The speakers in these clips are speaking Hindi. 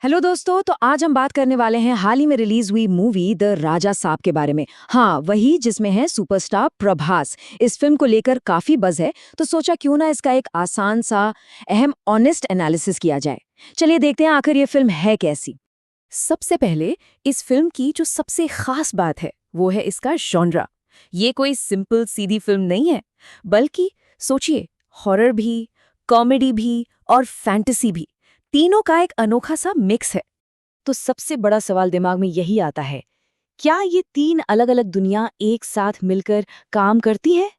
हेलो दोस्तों, तो आज हम बात करने वाले हैं हाल ही में रिलीज हुई मूवी द राजा साहब के बारे में। हाँ, वही जिसमें है सुपरस्टार प्रभास। इस फिल्म को लेकर काफी बज़ है, तो सोचा क्यों ना इसका एक आसान सा अहम ऑनेस्ट एनालिसिस किया जाए। चलिए देखते हैं आखिर ये फिल्म है कैसी। सबसे पहले इस फिल्म की जो सबसे खास बात है वो है इसका जॉनरा। ये कोई सिंपल सीधी फिल्म नहीं है, बल्कि सोचिए, हॉरर भी, कॉमेडी भी और फैंटेसी भी, तीनों का एक अनोखा सा मिक्स है। तो सबसे बड़ा सवाल दिमाग में यही आता है, क्या ये तीन अलग-अलग दुनिया एक साथ मिलकर काम करती है?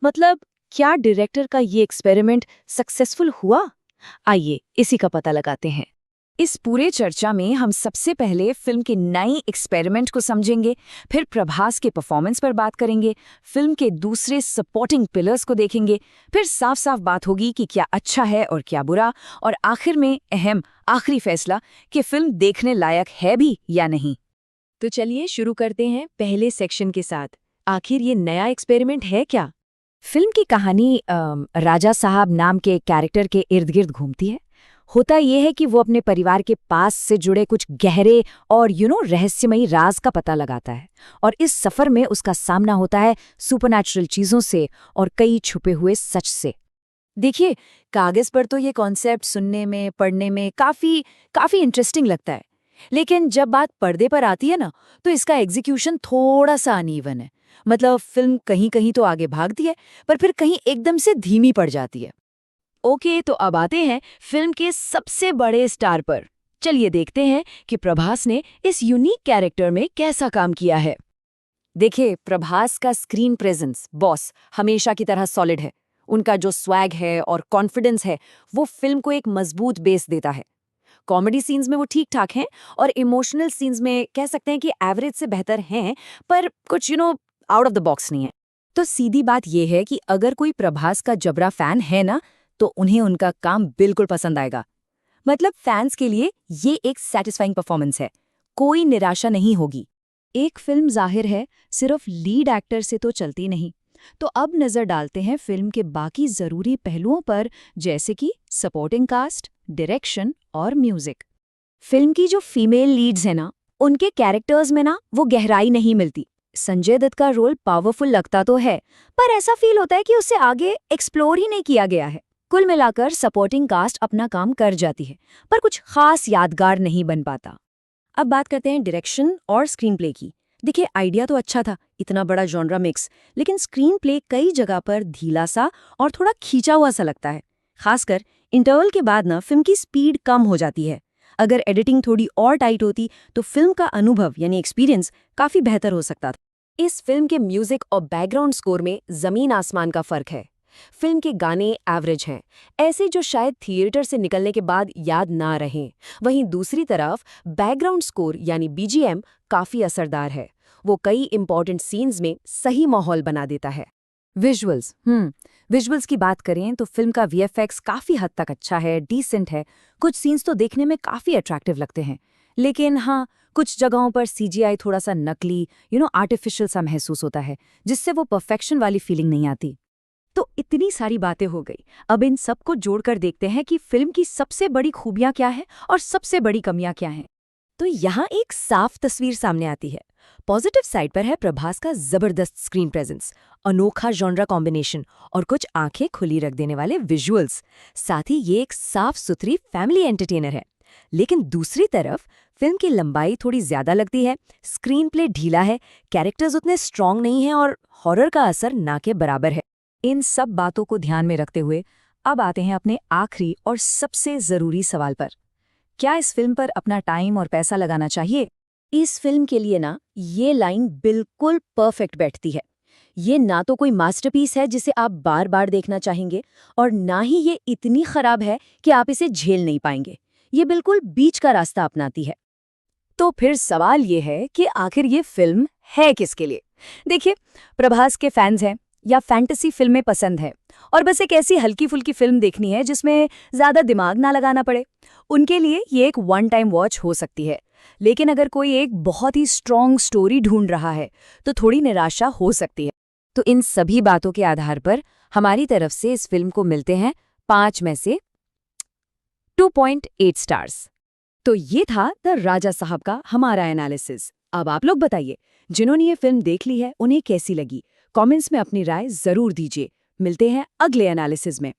मतलब क्या डायरेक्टर का ये एक्सपेरिमेंट सक्सेसफुल हुआ? आइए इसी का पता लगाते हैं। इस पूरे चर्चा में हम सबसे पहले फिल्म के नए एक्सपेरिमेंट को समझेंगे, फिर प्रभास के परफॉर्मेंस पर बात करेंगे, फिल्म के दूसरे सपोर्टिंग पिलर्स को देखेंगे, फिर साफ साफ बात होगी कि क्या अच्छा है और क्या बुरा, और आखिर में अहम आखिरी फैसला कि फिल्म देखने लायक है भी या नहीं। तो चलिए शुरू करते हैं पहले सेक्शन के साथ। आखिर ये नया एक्सपेरिमेंट है क्या? फिल्म की कहानी राजा साहब नाम के कैरेक्टर के इर्द गिर्द घूमती है। होता यह है कि वो अपने परिवार के पास से जुड़े कुछ गहरे और रहस्यमयी राज का पता लगाता है, और इस सफर में उसका सामना होता है सुपरनैचुरल चीजों से और कई छुपे हुए सच से। देखिए, कागज पर तो ये कॉन्सेप्ट सुनने में, पढ़ने में काफी काफी इंटरेस्टिंग लगता है, लेकिन जब बात पर्दे पर आती है ना, तो इसका एग्जीक्यूशन थोड़ा सा अनइवन है। मतलब फिल्म कहीं कहीं तो आगे भागती है, पर फिर कहीं एकदम से धीमी पड़ जाती है। ओके, तो अब आते हैं फिल्म के सबसे बड़े स्टार पर। चलिए देखते हैं कि प्रभास ने इस यूनिक कैरेक्टर में कैसा काम किया है। देखिए, प्रभास का स्क्रीन प्रेजेंस बॉस हमेशा की तरह सॉलिड है। उनका जो स्वैग है और कॉन्फिडेंस है, वो फिल्म को एक मजबूत बेस देता है। कॉमेडी सीन्स में वो ठीक ठाक हैं, और इमोशनल सीन्स में कह सकते हैं कि एवरेज से बेहतर हैं, पर कुछ आउट ऑफ द बॉक्स नहीं है। तो सीधी बात यह है कि अगर कोई प्रभास का जबरा फैन है ना, तो उन्हें उनका काम बिल्कुल पसंद आएगा। मतलब फैंस के लिए ये एक सैटिस्फाइंग परफॉर्मेंस है, कोई निराशा नहीं होगी। एक फिल्म जाहिर है सिर्फ लीड एक्टर से तो चलती नहीं। तो अब नजर डालते हैं फिल्म के बाकी जरूरी पहलुओं पर, जैसे कि सपोर्टिंग कास्ट, डायरेक्शन और म्यूजिक। फिल्म की जो फीमेल लीड्स है ना, उनके कैरेक्टर्स में ना वो गहराई नहीं मिलती। संजय दत्त का रोल पावरफुल लगता तो है, पर ऐसा फील होता है कि उससे आगे एक्सप्लोर ही नहीं किया गया है। कुल मिलाकर सपोर्टिंग कास्ट अपना काम कर जाती है, पर कुछ खास यादगार नहीं बन पाता। अब बात करते हैं डायरेक्शन और स्क्रीन प्ले की। देखिए, आइडिया तो अच्छा था, इतना बड़ा जॉनरा मिक्स, लेकिन स्क्रीन प्ले कई जगह पर ढीला सा और थोड़ा खींचा हुआ सा लगता है। खासकर इंटरवल के बाद ना फिल्म की स्पीड कम हो जाती है। अगर एडिटिंग थोड़ी और टाइट होती तो फिल्म का अनुभव यानी एक्सपीरियंस काफी बेहतर हो सकता था। इस फिल्म के म्यूजिक और बैकग्राउंड स्कोर में जमीन आसमान का फर्क है। फिल्म के गाने एवरेज हैं, ऐसे जो शायद थिएटर से निकलने के बाद याद ना रहें। वहीं दूसरी तरफ बैकग्राउंड स्कोर यानी बीजीएम काफी असरदार है। वो कई इंपॉर्टेंट सीन्स में सही माहौल बना देता है। विजुअल्स की बात करें तो फिल्म का वीएफएक्स काफी हद तक अच्छा है, डिसेंट है। कुछ सीन्स तो देखने में काफी अट्रैक्टिव लगते हैं, लेकिन हाँ, कुछ जगहों पर सीजीआई थोड़ा सा नकली, आर्टिफिशियल सा महसूस होता है, जिससे वो परफेक्शन वाली फीलिंग नहीं आती। तो इतनी सारी बातें हो गई, अब इन सबको जोड़कर देखते हैं कि फिल्म की सबसे बड़ी खूबियां क्या हैं और सबसे बड़ी कमियां क्या हैं। तो यहाँ एक साफ तस्वीर सामने आती है। पॉजिटिव साइड पर है प्रभास का जबरदस्त स्क्रीन प्रेजेंस, अनोखा जॉनरा कॉम्बिनेशन और कुछ आंखें खुली रख देने वाले विजुअल्स। साथ ही ये एक साफ सुथरी फैमिली एंटरटेनर है। लेकिन दूसरी तरफ फिल्म की लंबाई थोड़ी ज्यादा लगती है, स्क्रीन प्ले ढीला है, कैरेक्टर्स उतने स्ट्रांग नहीं हैं और हॉरर का असर ना के बराबर है। इन सब बातों को ध्यान में रखते हुए अब आते हैं अपने आखिरी और सबसे जरूरी सवाल पर। क्या इस फिल्म पर अपना टाइम और पैसा लगाना चाहिए? इस फिल्म के लिए ना ये लाइन बिल्कुल परफेक्ट बैठती है। ये ना तो कोई मास्टरपीस है जिसे आप बार बार देखना चाहेंगे, और ना ही ये इतनी खराब है कि आप इसे झेल नहीं पाएंगे। ये बिल्कुल बीच का रास्ता अपनाती है। तो फिर सवाल ये है कि आखिर ये फिल्म है किसके लिए? देखिए, प्रभास के फैंस हैं या फैंटेसी फिल्में पसंद है और बस एक ऐसी हल्की फुल्की फिल्म देखनी है जिसमें ज्यादा दिमाग ना लगाना पड़े, उनके लिए ये एक वन टाइम वॉच हो सकती है। लेकिन अगर कोई एक बहुत ही स्ट्रॉन्ग स्टोरी ढूंढ रहा है तो थोड़ी निराशा हो सकती है। तो इन सभी बातों के आधार पर हमारी तरफ से इस फिल्म को मिलते हैं 5 में से 2.8 स्टार्स। तो ये था द राजा साहब का हमारा एनालिसिस। अब आप लोग बताइए, जिन्होंने ये फिल्म देख ली है उन्हें कैसी लगी? कमेंट्स में अपनी राय जरूर दीजिए। मिलते हैं अगले एनालिसिस में।